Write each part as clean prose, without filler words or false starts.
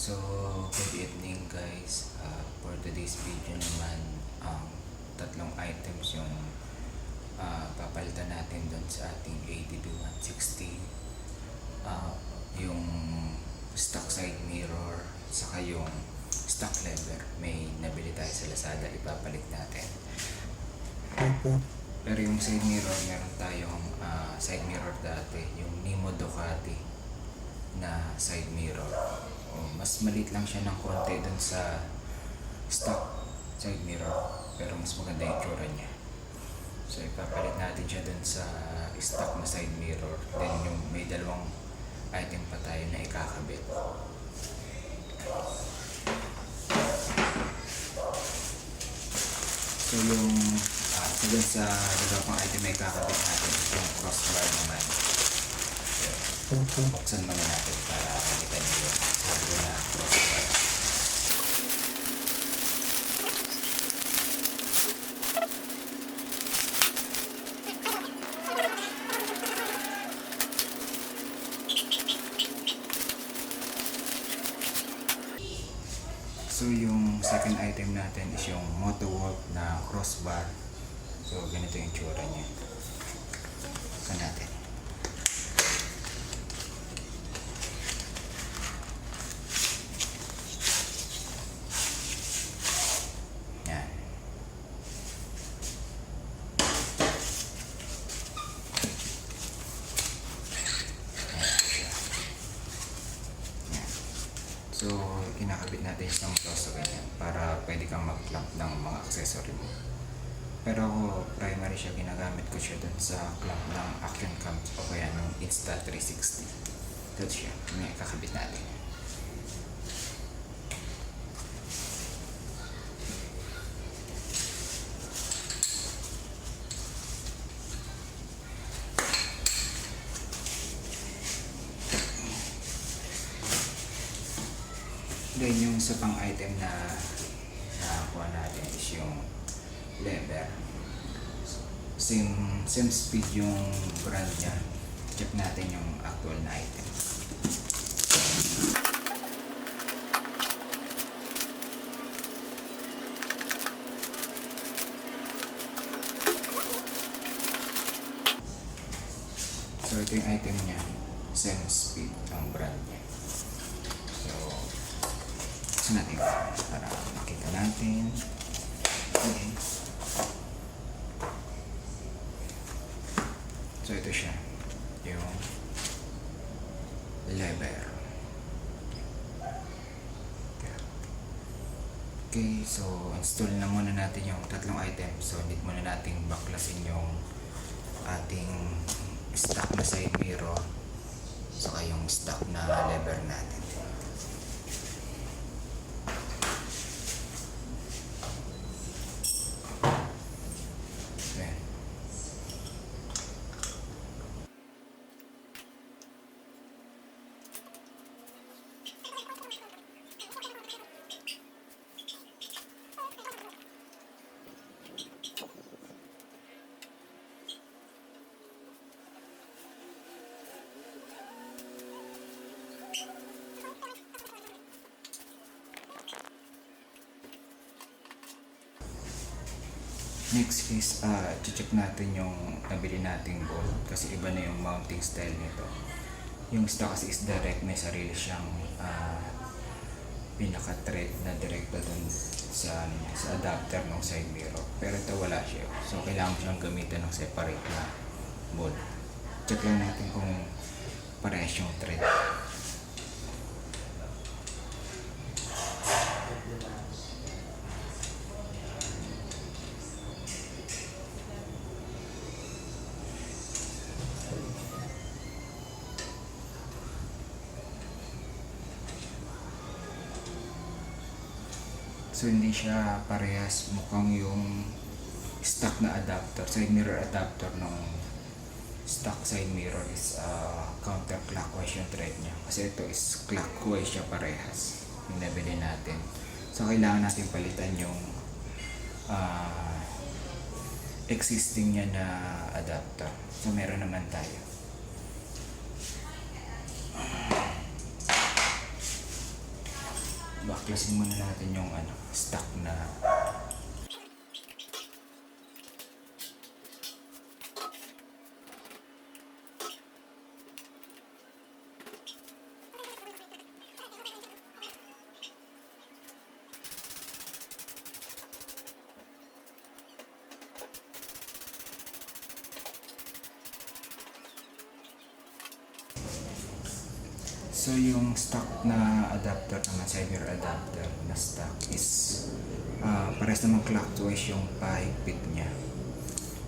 So, good evening guys. For today's video naman, tatlong items yung papalitan natin doon sa ating ADB 160. Yung stock side mirror, saka yung stock lever. May nabili tayo sa Lazada, ipapalit natin. Pero yung side mirror, meron tayong side mirror dati, yung Nemo Ducati na side mirror. Mas maliit lang siya ng konti dun sa stock side mirror, pero mas maganda yung tsura niya. So ipapalit natin siya dun sa stock na side mirror. Then yung may dalawang item pa tayo na ikakabit. So yung dun sa dalawang item na ikakabit natin, yung crossbar naman. Buksan muna natin para makita niyo yung sabi na crossbar. So yung second item natin is yung Motowolf na crossbar. So ganito yung tsura niya. Buksan natin. So, kinakabit natin yung close sa ganyan para pwede kang mag-clamp ng mga accessory mo. Pero ako, primary siya, ginagamit ko siya dun sa clamp ng Action Cam o kaya ng Insta360. Dito siya, may kakabit natin. Then yung sa pang item na nakakuha natin is yung lever. Same speed yung brand niya. Check natin yung actual na item. So ito yung item niya. Same speed ang brand niya. So natin para makita natin. Okay. So ito siya, yung lever. Okay, so install na muna natin yung tatlong item. So need muna natin baklasin yung ating stock na side mirror saka yung stock na lever natin. Next is check natin yung nabili nating bolt kasi iba na yung mounting style nito. Yung stock kasi is direct, may sarili siyang pinaka-thread na direkta dun sa adapter ng side mirror. Pero ito wala siya. So kailangan mo siyang gamitin ng separate na bolt. Check lang natin kung parehas yung thread. So hindi siya parehas, mukhang yung stock na adapter, side mirror adapter ng stock side mirror is counterclockwise yung thread niya. Kasi ito is clockwise siya parehas, yung nabili natin. So kailangan natin palitan yung existing niya na adapter. So meron naman tayo. baklasin muna natin yung stock na so yung stock na adapter naman, side mirror adapter na stock is pares naman clockwise yung pahigpit niya.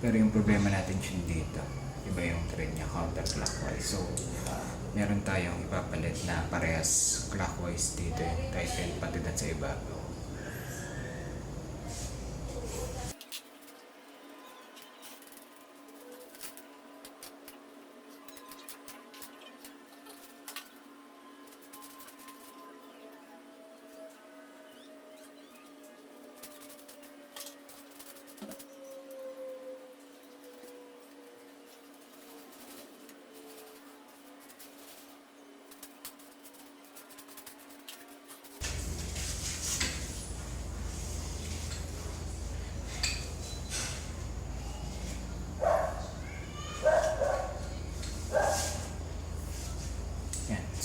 Pero yung problema natin yun dito, iba yung thread niya, counterclockwise. So, meron tayong ipapalit na parehas clockwise dito yung tighten pati dun sa ibabaw.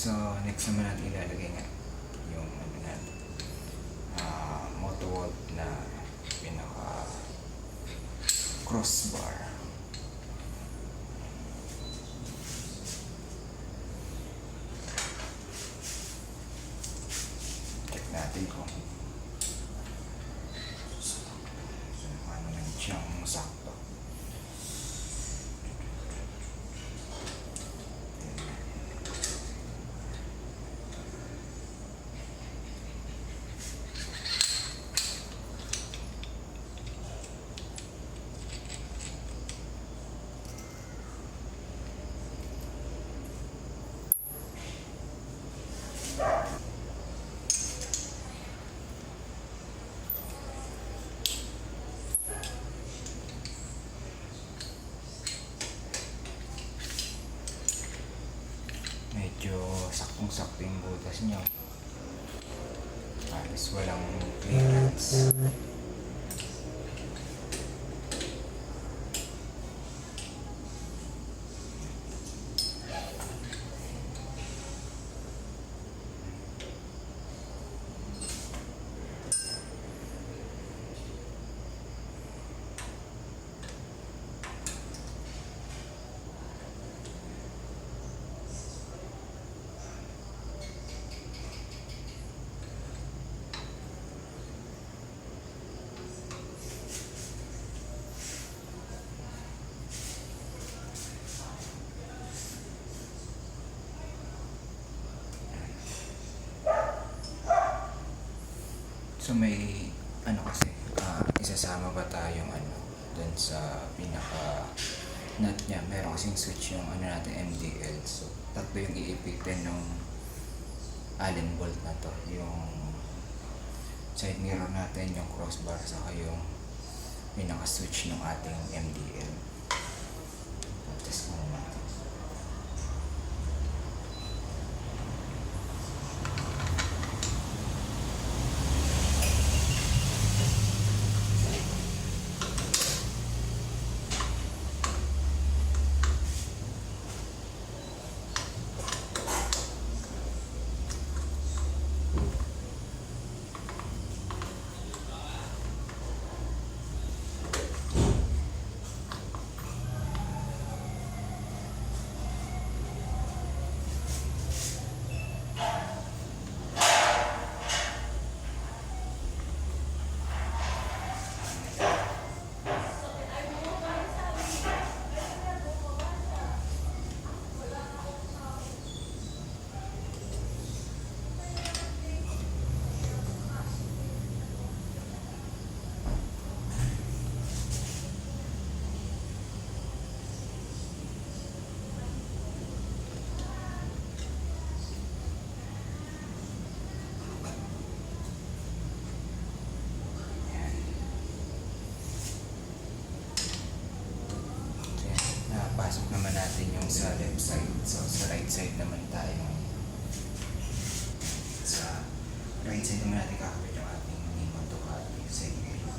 So, next naman natin ilalagay nga yung Motowolt na pinaka crossbar. Check natin kung ano man siyang sakto. Medyo saktong-sakto yung butas nyo. Halos walang clearance. So may kasi isasama ba tayong dun sa pinaka nut niya, meron kasing switch yung natin MDL. So tatlo yung iipitin ng Allen bolt na to, yung side mirror natin, yung crossbar, saka yung pinaka switch ng ating MDL. Test mo naman. Pasok naman natin yung sa left side. So sa right side naman tayo. Sa right side naman natin kakabit yung ating Nimo Ducati side mirror.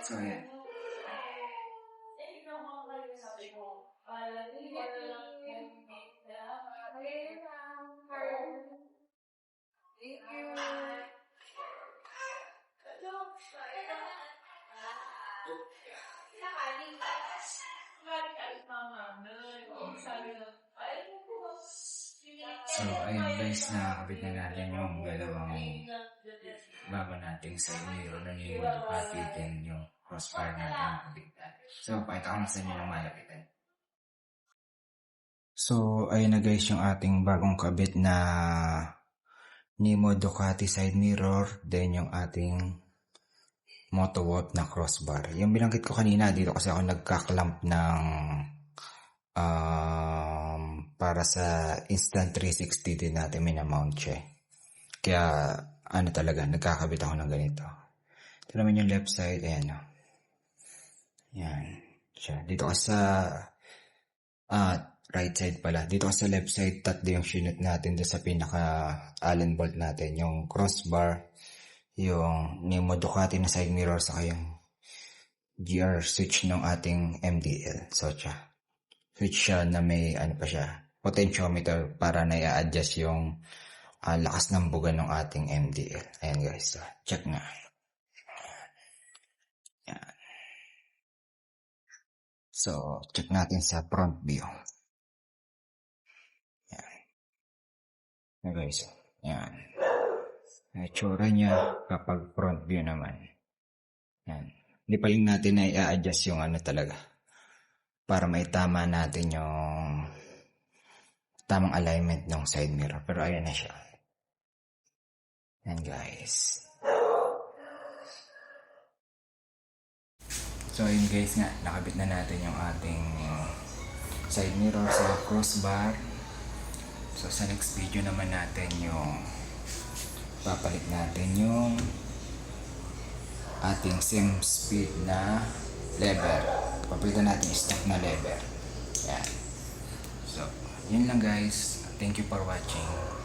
So ayan. So ayun guys, nakakabit na natin yung dalawang bago nating side mirror na Nimo Ducati din yung crossbar natin nakabit natin. So pakita ko na sa inyo ng malapitan. So ayun na guys yung ating bagong kabit na Nimo Ducati side mirror, then yung ating Motowolf na crossbar. Yung binanggit ko kanina, dito kasi ako nagka-clamp ng para sa Instant 360 din natin minamount siya. Kaya ano talaga, nagkakabit ako ng ganito. Ito naman yung left side, ayan o. Yan. Siya. Dito ka sa right side pala. Dito ka sa left side, tatlo yung sinut natin doon sa pinaka Allen bolt natin. Yung crossbar, yung Nimo Ducati na side mirror, saka yung GR switch ng ating MDL. So siya. Switch siya na may ano pa siya, potentiometer para na i-adjust yung lakas ng buga ng ating MDL. Ayan guys, so, check na. Ayan. So, check natin sa front view. Ayan. Ayan guys, ayan. Itsura niya kapag front view naman. Ayan. Hindi pa rin natin na i-adjust yung ano talaga, para maitama natin yung tamang alignment ng side mirror. Pero ayan na siya. Ayan guys. So ayun guys nga, nakabit na natin yung ating side mirror sa crossbar. So sa next video naman natin yung papalit natin yung ating same speed na lever. Papalitan natin yung stock na lever. Yan. So, yun lang guys. Thank you for watching.